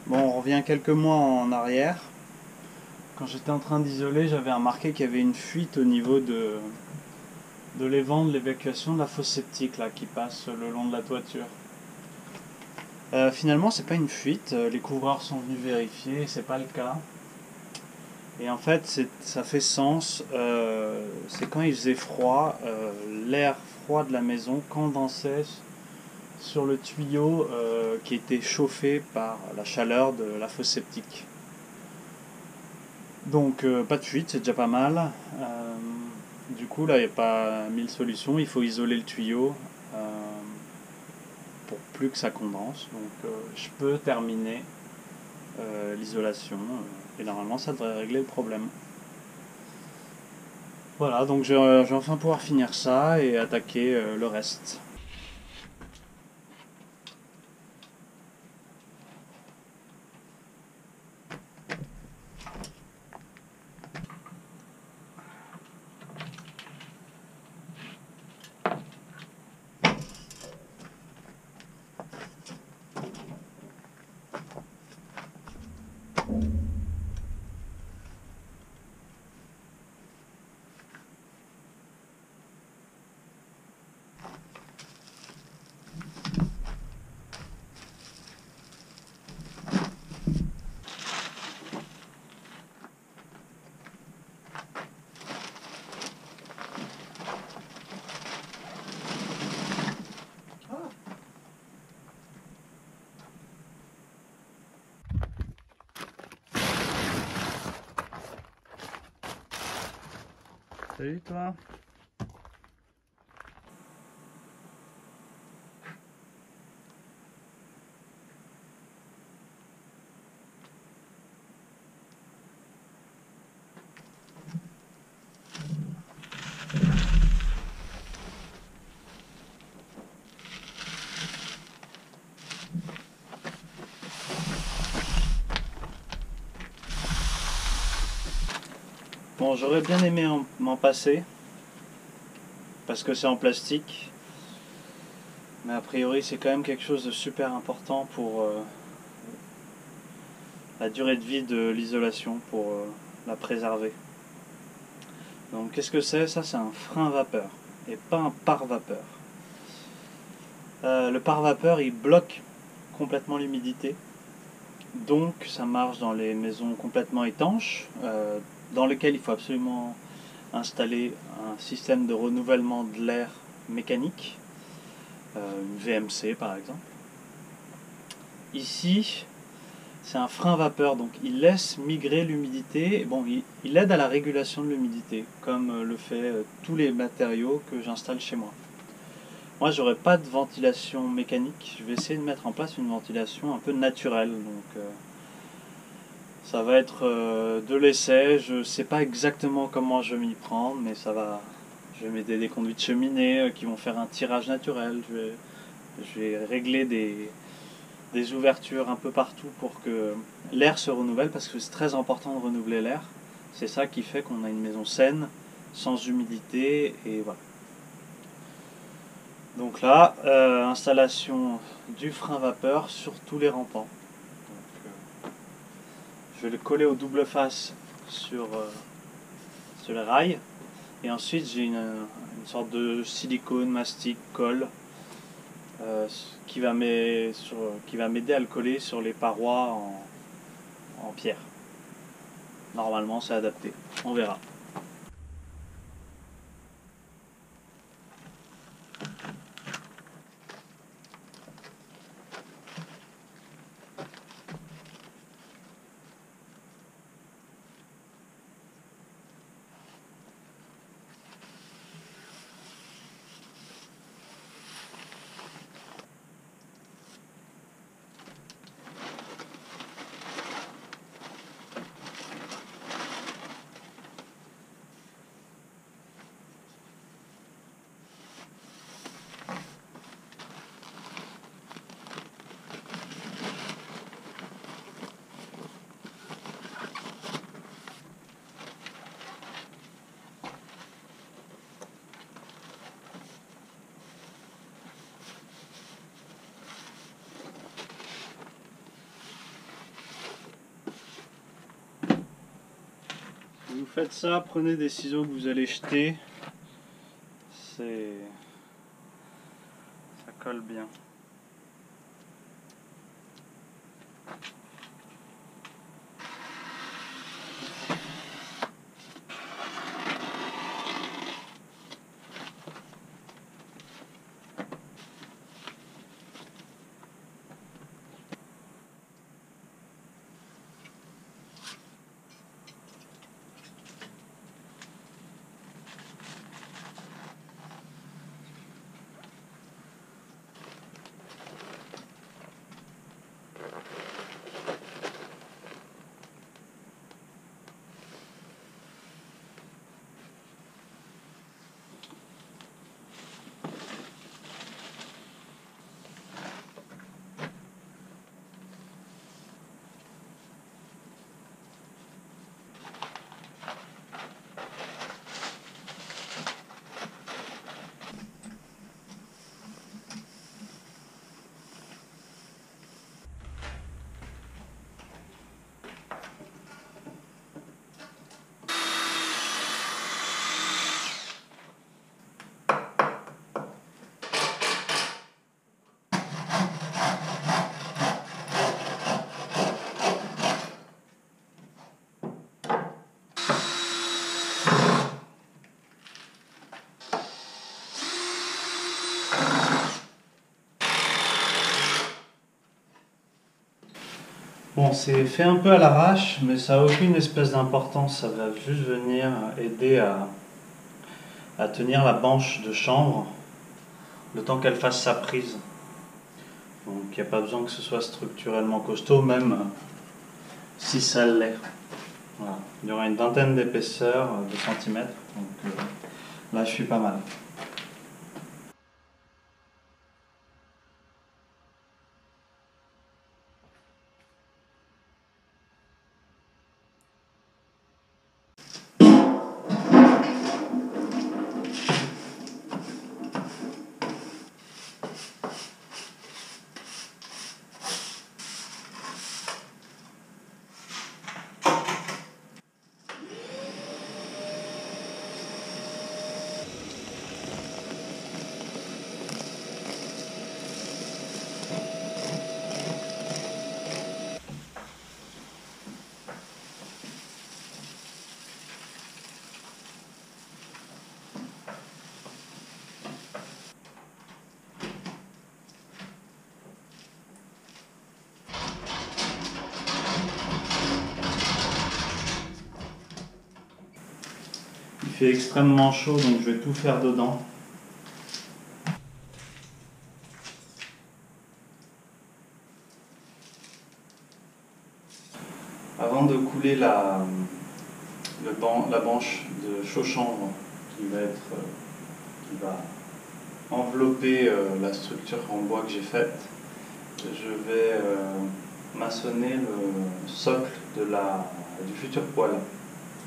Bon, on revient quelques mois en arrière. Quand j'étais en train d'isoler, j'avais remarqué qu'il y avait une fuite au niveau de l'évent de l'évacuation de la fosse septique là, qui passe le long de la toiture. Finalement, c'est pas une fuite. Les couvreurs sont venus vérifier, et c'est pas le cas. Et en fait, ça fait sens. C'est quand il faisait froid, l'air froid de la maison condensait sur le tuyau qui était chauffé par la chaleur de la fosse septique. Donc pas de fuite, c'est déjà pas mal. Du coup là il n'y a pas mille solutions, il faut isoler le tuyau pour plus que ça condense. Donc je peux terminer l'isolation et normalement ça devrait régler le problème. Voilà, donc je vais enfin pouvoir finir ça et attaquer le reste. Salut toi. Bon, j'aurais bien aimé m'en passer parce que c'est en plastique, mais a priori c'est quand même quelque chose de super important pour la durée de vie de l'isolation, pour la préserver. Donc qu'est-ce que c'est? Ça, c'est un frein vapeur et pas un pare-vapeur. Le pare-vapeur il bloque complètement l'humidité, donc ça marche dans les maisons complètement étanches, dans lesquelles il faut absolument installer un système de renouvellement de l'air mécanique, une VMC par exemple. Ici, c'est un frein vapeur, donc il laisse migrer l'humidité. Bon, il aide à la régulation de l'humidité, comme le fait tous les matériaux que j'installe chez moi. Moi, j'aurais pas de ventilation mécanique. Je vais essayer de mettre en place une ventilation un peu naturelle. Donc, ça va être de l'essai. Je sais pas exactement comment je vais m'y prendre, mais ça va. Je vais mettre des conduits de cheminée qui vont faire un tirage naturel. Je vais régler des ouvertures un peu partout pour que l'air se renouvelle, parce que c'est très important de renouveler l'air. C'est ça qui fait qu'on a une maison saine, sans humidité, et voilà. Donc là, installation du frein vapeur sur tous les rampants. Donc, je vais le coller au double face sur les rails, et ensuite j'ai une sorte de silicone, mastic, colle euh, qui va m'aider à le coller sur les parois en pierre. Normalement, c'est adapté. On verra. faites ça, prenez des ciseaux que vous allez jeter. Ça colle bien. Bon, c'est fait un peu à l'arrache, mais ça n'a aucune espèce d'importance. Ça va juste venir aider à tenir la banche de chanvre le temps qu'elle fasse sa prise. Donc il n'y a pas besoin que ce soit structurellement costaud, même si ça l'est. Voilà. Il y aura une vingtaine d'épaisseurs de centimètres, donc là je suis pas mal. Il fait extrêmement chaud, donc je vais tout faire dedans. Avant de couler la banche de chaud-chanvre qui va envelopper la structure en bois que j'ai faite, je vais maçonner le socle du futur poêle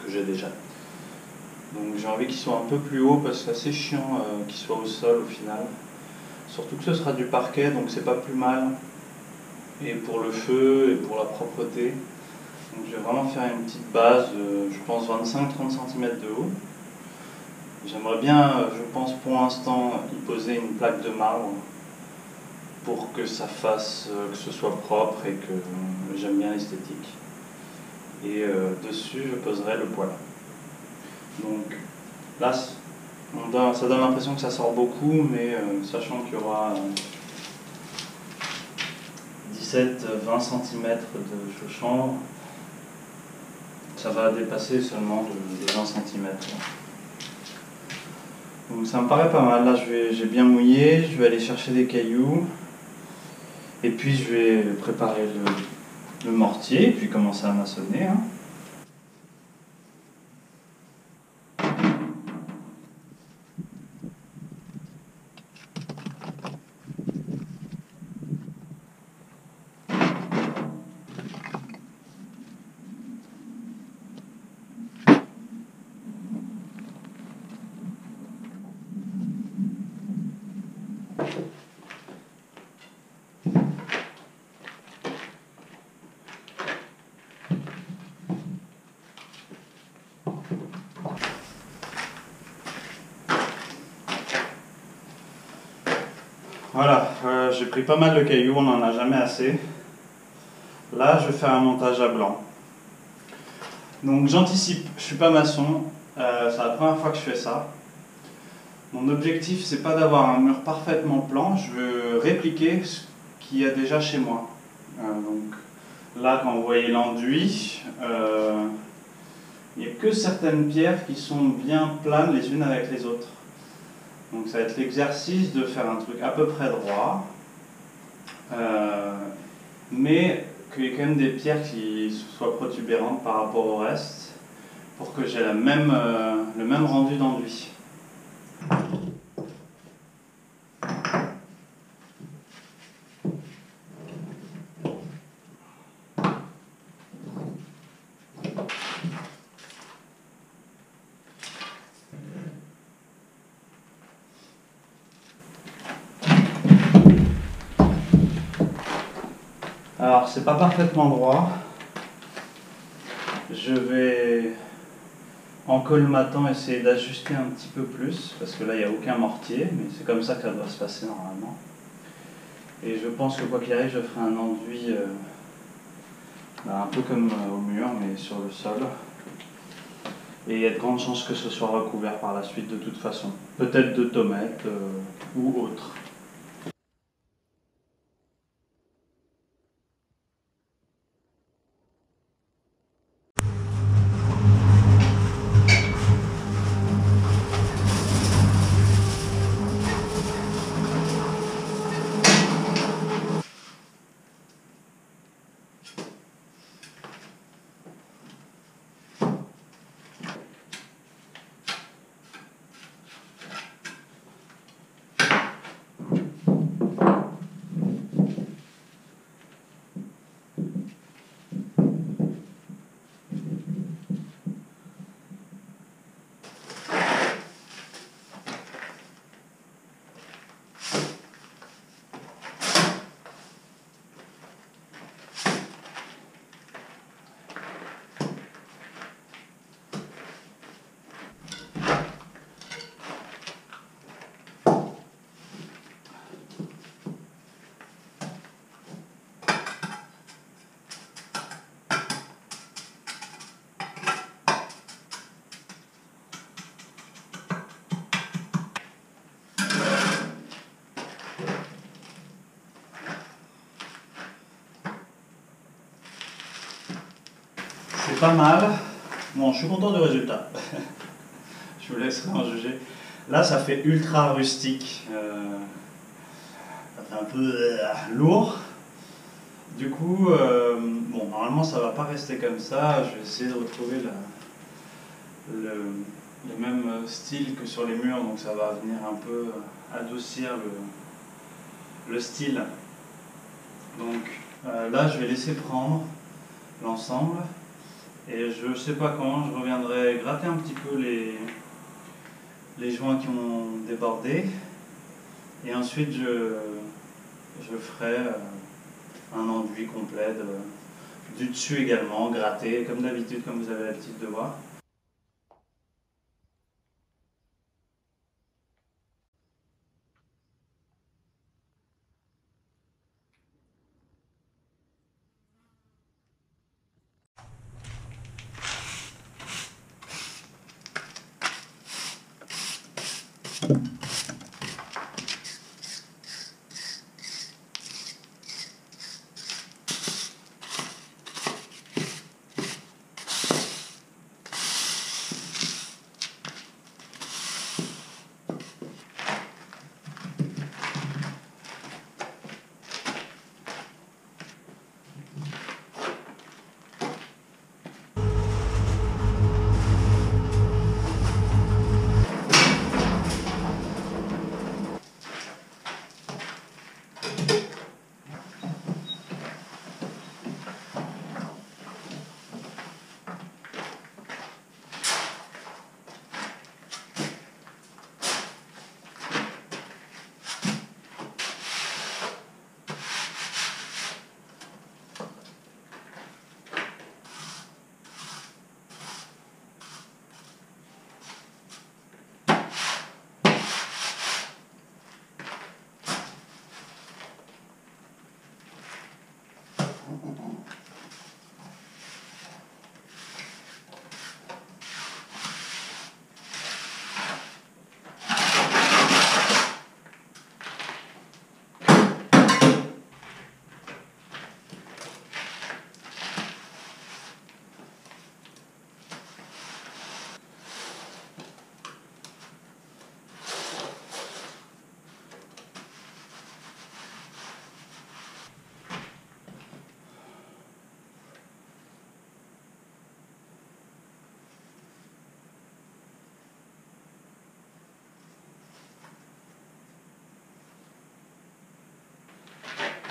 que j'ai déjà. Donc j'ai envie qu'il soit un peu plus haut parce que c'est assez chiant qu'il soit au sol au final. Surtout que ce sera du parquet, donc c'est pas plus mal. Et pour le feu et pour la propreté. Donc je vais vraiment faire une petite base, je pense 25-30 cm de haut. J'aimerais bien, je pense pour l'instant, y poser une plaque de marbre pour que ça fasse, que ce soit propre et que j'aime bien l'esthétique. Et dessus, je poserai le poêle. Donc là, ça donne l'impression que ça sort beaucoup, mais sachant qu'il y aura 17-20 cm de chaud-chanvre, ça va dépasser seulement de 20 cm. Donc ça me paraît pas mal. Là, j'ai bien mouillé, je vais aller chercher des cailloux, et puis je vais préparer le mortier, et puis commencer à maçonner. Hein. Voilà, j'ai pris pas mal de cailloux, on n'en a jamais assez. Là, je vais faire un montage à blanc. Donc j'anticipe, je suis pas maçon, c'est la première fois que je fais ça. Mon objectif, c'est pas d'avoir un mur parfaitement plan, je veux répliquer ce qu'il y a déjà chez moi. Donc là, quand vous voyez l'enduit, il n'y a que certaines pierres qui sont bien planes les unes avec les autres. Donc ça va être l'exercice de faire un truc à peu près droit, mais qu'il y ait quand même des pierres qui soient protubérantes par rapport au reste, pour que j'ai le même rendu d'enduit. Alors c'est pas parfaitement droit, je vais en colmatant essayer d'ajuster un petit peu plus, parce que là il n'y a aucun mortier, mais c'est comme ça que ça doit se passer normalement. Et je pense que quoi qu'il arrive, je ferai un enduit un peu comme au mur, mais sur le sol. Et il y a de grandes chances que ce soit recouvert par la suite de toute façon. Peut-être de tomates ou autre. C'est pas mal. Bon, je suis content du résultat. Je vous laisserai en juger. Là, ça fait ultra rustique. Ça fait un peu lourd. Du coup, bon, normalement, ça va pas rester comme ça. Je vais essayer de retrouver le même style que sur les murs, donc ça va venir un peu adoucir le style. Donc là, je vais laisser prendre l'ensemble. Et je ne sais pas quand, je reviendrai gratter un petit peu les joints qui ont débordé. Et ensuite, je ferai un enduit complet du dessus également, gratté, comme d'habitude, comme vous avez l'habitude de voir.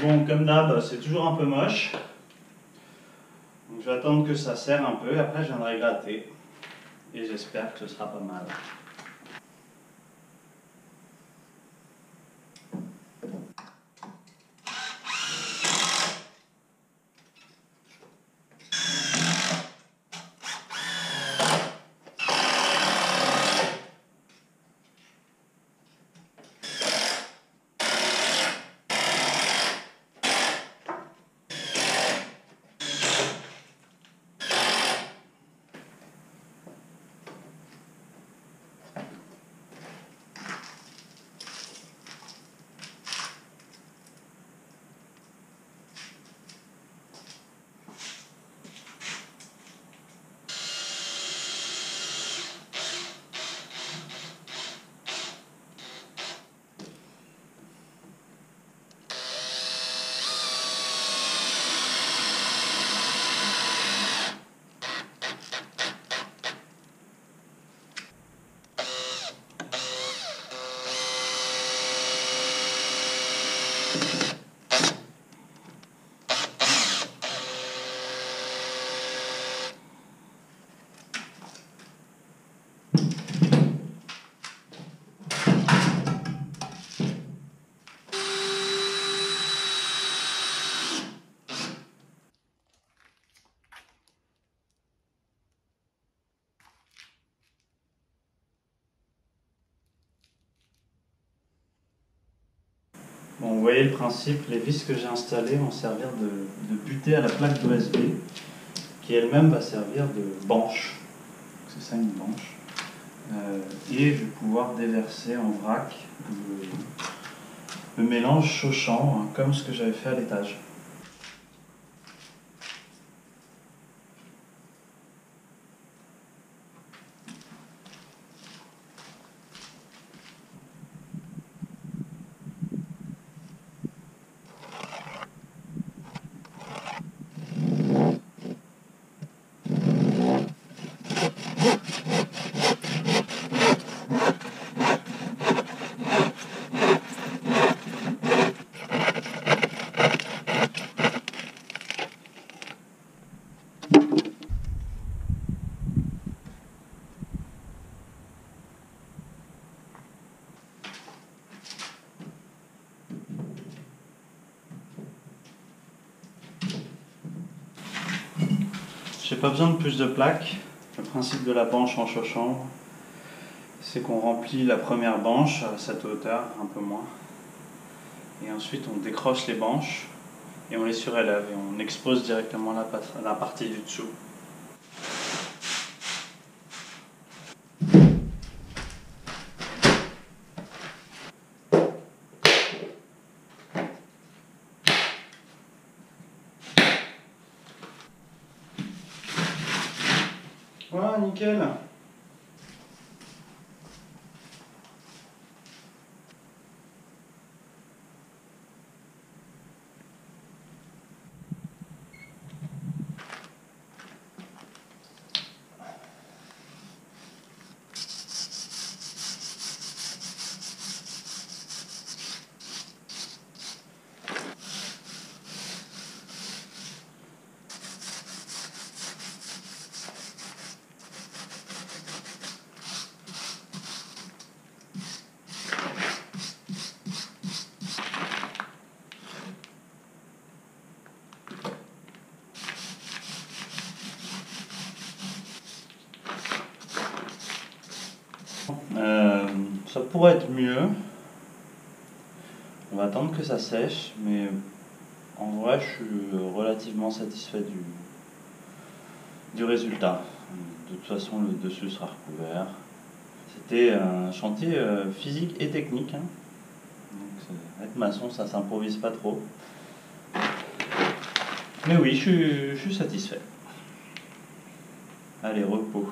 Bon, comme d'hab, c'est toujours un peu moche. Donc je vais attendre que ça serre un peu, et après je viendrai gratter. Et j'espère que ce sera pas mal. Bon, vous voyez le principe, les vis que j'ai installées vont servir de butée à la plaque d'OSB, qui elle-même va servir de banche. C'est ça une banche. Et je vais pouvoir déverser en vrac le mélange chauchant, hein, comme ce que j'avais fait à l'étage. J'ai pas besoin de plus de plaques. Le principe de la banche en chauchambre, c'est qu'on remplit la première banche à cette hauteur, un peu moins. Et ensuite on décroche les banches et on les surélève et on expose directement la partie du dessous. Voilà, nickel. Ça pourrait être mieux. On va attendre que ça sèche, mais en vrai, je suis relativement satisfait du résultat. De toute façon, le dessus sera recouvert. C'était un chantier physique et technique, hein. Donc, être maçon, ça s'improvise pas trop. Mais oui, je suis satisfait. Allez, repos.